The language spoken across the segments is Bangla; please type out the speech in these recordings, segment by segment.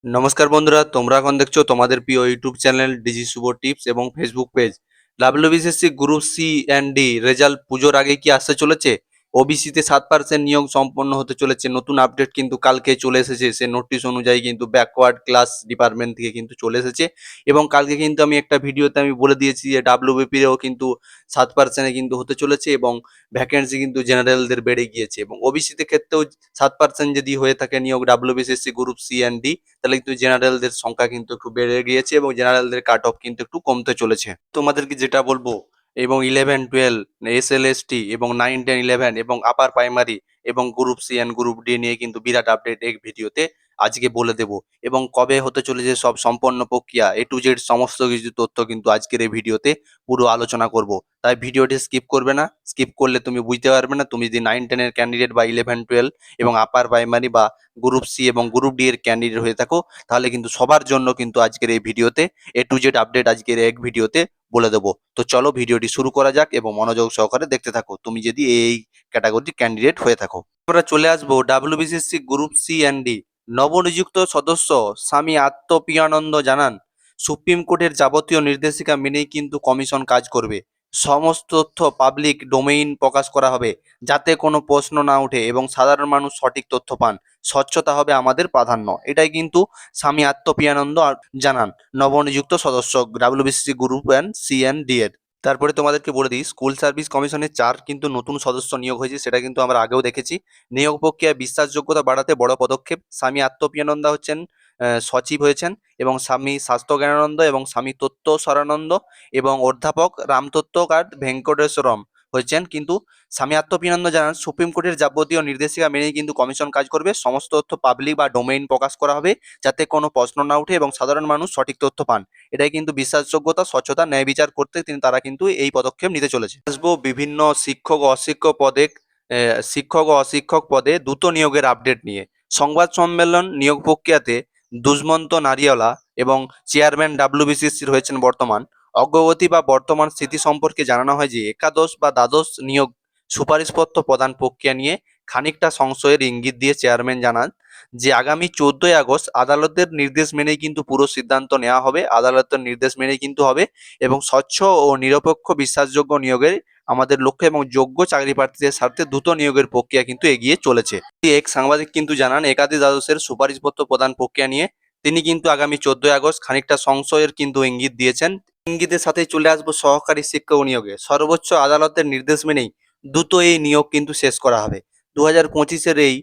নমস্কার বন্ধুরা, তোমরা এখন দেখছো তোমাদের প্রিয় YouTube channel DG Shubho tips এবং Facebook page. WBSSC group C and D result পুজোর আগে কি আসতে চলেছে? ওবিসিতে 7% নিয়োগ সম্পন্ন হতে চলেছে। নতুন আপডেট কিন্তু কালকে চলে এসেছে, সে নোটিশ অনুযায়ী কিন্তু ব্যাকওয়ার্ড ক্লাস ডিপার্টমেন্ট থেকে কিন্তু চলে এসেছে। এবং কালকে কিন্তু আমি একটা ভিডিওতে আমি বলে দিয়েছি যে ডাব্লিউবিপিরও কিন্তু 7%-এ কিন্তু হতে চলেছে এবং ভ্যাকেন্সি কিন্তু জেনারেলদের বেড়ে গিয়েছে। এবং ওবিসিতে ক্ষেত্রেও 7% যদি হয়ে থাকে নিয়োগ ডাব্লিউবিসিএসসি গ্রুপ সি অ্যান্ড ডি, তাহলে কিন্তু জেনারেলদের সংখ্যা কিন্তু একটু বেড়ে গিয়েছে এবং জেনারেলদের কাট অফ কিন্তু একটু কমতে চলেছে। তোমাদেরকে যেটা বলবো, এবং 11-12 এসএলএসটি এবং 9-10-11 এবং আপার প্রাইমারি এবং group C and group D নিয়ে কিন্তু বিরাট আপডেট এই ভিডিওতে আজকে বলে দেব। এবং কবে হতে চলেছে সব সম্পন্ন প্রক্রিয়া এ টু জেড সমস্ত কিছু তথ্য কিন্তু আজকের এই ভিডিওতে পুরো আলোচনা করব। তাই ভিডিওটি স্কিপ করবে না। স্কিপ করলে তুমি বুঝতে পারবে না। তুমি যদি 9-10 এর ক্যান্ডিডেট বা 11-12 এবং আপার প্রাইমারি বা গ্রুপ সি এবং গ্রুপ ডি এর ক্যান্ডিডেট হয়ে থাকো, তাহলে কিন্তু সবার জন্য কিন্তু আজকের এই ভিডিওতে এ টু জেড আপডেট আজকের এক ভিডিওতে বলে দেবো। তো চলো ভিডিওটি শুরু করা যাক এবং মনোযোগ সহকারে দেখতে থাকো তুমি যদি এই ক্যাটাগরির ক্যান্ডিডেট হয়ে থাকো। আমরা চলে আসবো ডাব্লিউবিসিএসসি গ্রুপ সি অ্যান্ড ডি। নবনিযুক্ত সদস্য স্বামী আত্মপ্রিয়ানন্দ জানান, সুপ্রিম কোর্টের যাবতীয় নির্দেশিকা মেনেই কিন্তু কমিশন কাজ করবে। সমস্ত তথ্য পাবলিক ডোমেইন প্রকাশ করা হবে, যাতে কোনো প্রশ্ন না ওঠে এবং সাধারণ মানুষ সঠিক তথ্য পান। স্বচ্ছতা হবে আমাদের প্রাধান্য, এটাই কিন্তু স্বামী আত্মপ্রিয়ানন্দ জানান, নবনিযুক্ত সদস্য WBSSC group and C and D এর। তারপরে তোমাদেরকে বলে দিই, স্কুল সার্ভিস কমিশনের 4 কিন্তু নতুন সদস্য নিয়োগ হয়েছে, সেটা কিন্তু আমরা আগেও দেখেছি। নিয়োগ প্রক্রিয়ায় বিশ্বাসযোগ্যতা বাড়াতে বড় পদক্ষেপ। স্বামী আত্মপ্রিয়ানন্দা হচ্ছেন সচিব হয়েছেন, এবং স্বামী স্বাস্থ্য জ্ঞানানন্দ এবং স্বামী তত্ত্ব সরানন্দ এবং অধ্যাপক রামতত্ত্বকার ভেঙ্কটেশ্বরম হয়েছেন কিন্তু স্বামী আত্মপ্রিয়ানন্দ জানান, সুপ্রিম কোর্টের যাবতীয় নির্দেশিকা মেনেই কিন্তু কমিশন কাজ করবে। সমস্ত তথ্য পাবলিক বা ডোমেইন প্রকাশ করা হবে, যাতে কোনো প্রশ্ন না উঠে এবং সাধারণ মানুষ সঠিক তথ্য পান। এটাই কিন্তু বিশ্বাসযোগ্যতা, স্বচ্ছতা, ন্যায় বিচার করতে তারা কিন্তু এই পদক্ষেপ নিতে চলেছে। আসবো বিভিন্ন শিক্ষক ও অশিক্ষক পদে দ্রুত নিয়োগের আপডেট নিয়ে। সংবাদ সম্মেলন নিয়োগ প্রক্রিয়াতে দুষ্মন্ত নারিয়ালা এবং চেয়ারম্যান ডাব্লিউবিসিসির হয়েছেন বর্তমান অগ্রগতি বা বর্তমান স্থিতি সম্পর্কে জানানো হয় যে একাদশ বা দ্বাদশ নিয়োগ সুপারিশপত্র প্রদান প্রক্রিয়া নিয়ে খানিকটা সংশয়ের ইঙ্গিত দিয়ে চেয়ারম্যান জানান যে আগামী 14 আগস্ট আদালতের নির্দেশ মেনেই কিন্তু পুরো সিদ্ধান্ত নেওয়া হবে। আদালতের নির্দেশ মেনেই কিন্তু হবে এবং স্বচ্ছ ও নিরপেক্ষ বিশ্বাসযোগ্য নিয়োগের আমাদের লক্ষ্য এবং যোগ্য চাকরি প্রার্থীদের স্বার্থে দ্রুত নিয়োগের প্রক্রিয়া কিন্তু এগিয়ে চলেছে। এক সাংবাদিক কিন্তু জানান একাদশ দ্বাদশের সুপারিশপত্র প্রদান প্রক্রিয়া নিয়ে তিনি কিন্তু আগামী 14 আগস্ট খানিকটা সংশয়ের কিন্তু ইঙ্গিত দিয়েছেন। ইঙ্গিতের সাথেই চলে আসবো সহকারী শিক্ষক নিয়োগে। সর্বোচ্চ আদালতের নির্দেশ মেনেই দ্রুত এই নিয়োগ কিন্তু শেষ করা হবে। 2025-এর এই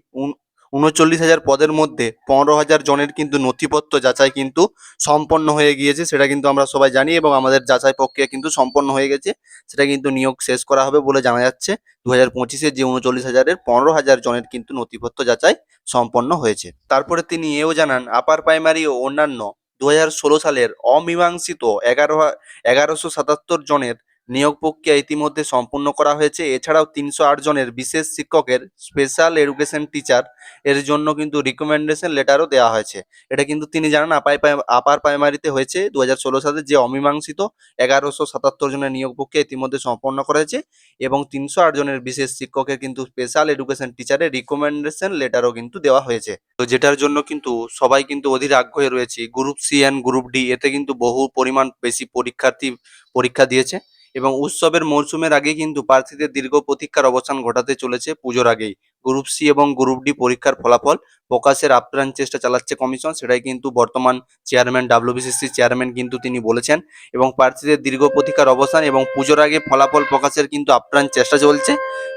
39,000 পদের মধ্যে 15,000 জনের কিন্তু নথিপত্র যাচাই কিন্তু সম্পন্ন হয়ে গিয়েছে, সেটা কিন্তু আমরা সবাই জানি এবং আমাদের যাচাই প্রক্রিয়া কিন্তু সম্পন্ন হয়ে গেছে। সেটা কিন্তু নিয়োগ শেষ করা হবে বলে জানা যাচ্ছে। 2025-এর যে 39,000-এর 15,000 জনের কিন্তু নথিপত্র যাচাই সম্পন্ন হয়েছে। তারপরে তিনি এও জানান, আপার প্রাইমারি ও অন্যান্য 2016 সালের অমীমাংসিত 1177 জনের নিয়োগ প্রক্রিয়া ইতিমধ্যে সম্পূর্ণ করা হয়েছে। এছাড়াও 308 জনের বিশেষ শিক্ষকের স্পেশাল এডুকেশন টিচার এর জন্য কিন্তু রিকমেন্ডেশন লেটারও দেওয়া হয়েছে। এটা কিন্তু তিনি জানান আপার প্রাইমারিতে হয়েছে 2016 সালে যে অমীমাংসিত 1177 জনের নিয়োগ প্রক্রিয়া ইতিমধ্যে সম্পন্ন করা হয়েছে এবং 308 জনের বিশেষ শিক্ষকের কিন্তু স্পেশাল এডুকেশন টিচারের রিকমেন্ডেশন লেটারও কিন্তু দেওয়া হয়েছে। তো যেটার জন্য কিন্তু সবাই কিন্তু অধীর আগ্রহে রয়েছে। Group C and group D এতে কিন্তু বহু পরিমাণ বেশি পরীক্ষার্থী পরীক্ষা দিয়েছে এবং উৎসবের মরশুমের আগে কিন্তু প্রার্থীদের দীর্ঘ প্রতীক্ষার অবসান ঘটাতে চলেছে পুজোর আগেই। গ্রুপ সি এবং গ্রুপ ডি পরীক্ষার ফলাফল প্রকাশের আপ্রাণ চেষ্টা চালাচ্ছে কমিশন, সেটাই কিন্তু বর্তমান চেয়ারম্যান ডাব্লিউবিসিসি চেয়ারম্যান কিন্তু তিনি বলেছেন। এবং প্রার্থীদের দীর্ঘ প্রতীক্ষার অবসান এবং পুজোর আগে ফলাফল প্রকাশের কিন্তু আপ্রাণ চেষ্টা চলছে।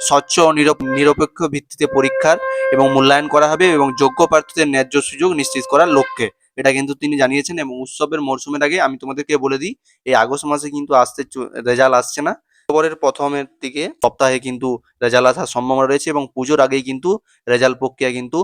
স্বচ্ছ ও নিরপেক্ষ ভিত্তিতে পরীক্ষার এবং মূল্যায়ন করা হবে এবং যোগ্য প্রার্থীদের ন্যায্য সুযোগ নিশ্চিত করার লক্ষ্যে, এটা কিন্তু তিনি জানিয়েছেন। এবং উৎসবের মরশুমের আগে আমি তোমাদেরকে বলে দিই, এই আগস্ট মাসে কিন্তু রেজাল্ট আসছে না, অক্টোবরের প্রথমের দিকে সপ্তাহে কিন্তু রেজাল্ট আসার সম্ভাবনা রয়েছে এবং পুজোর আগেই কিন্তু রেজাল্ট প্রক্রিয়া কিন্তু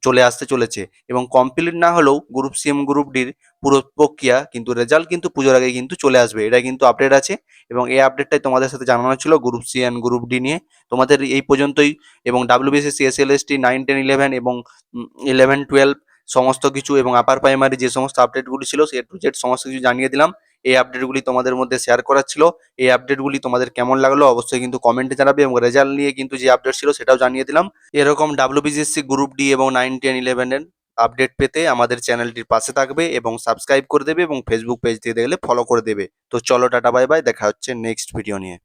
চলে আসতে চলেছে। এবং কমপ্লিট না হলেও গ্রুপ সি এবং গ্রুপ ডির পুরো প্রক্রিয়া কিন্তু রেজাল্ট কিন্তু পুজোর আগে কিন্তু চলে আসবে, এটা কিন্তু আপডেট আছে। এবং এই আপডেটটাই তোমাদের সাথে জানানো ছিল group C and group D নিয়ে। তোমাদের এই পর্যন্তই। এবং ডাব্লিউবিসিএসসি এসএলএসটি 9-10-11 এবং 11-12 সমস্ত কিছু এবং আপার প্রাইমারি যে সমস্ত আপডেটগুলি ছিল সে টু জেড সমস্ত কিছু জানিয়ে দিলাম। এই আপডেটগুলি তোমাদের মধ্যে শেয়ার করার ছিল। এই আপডেটগুলি তোমাদের কেমন লাগলো অবশ্যই কিন্তু কমেন্টে জানাবে এবং রেজাল্ট নিয়ে কিন্তু যে আপডেট ছিল সেটাও জানিয়ে দিলাম। এরকম ডাব্লিউবিসিএসসি গ্রুপ ডি এবং 9-10-11-এর আপডেট পেতে আমাদের চ্যানেলটির পাশে থাকবে এবং সাবস্ক্রাইব করে দেবে এবং ফেসবুক পেজ থেকে দেখলে ফলো করে দেবে। তো চলো টাটা বাই বাই, দেখা হচ্ছে নেক্সট ভিডিও নিয়ে।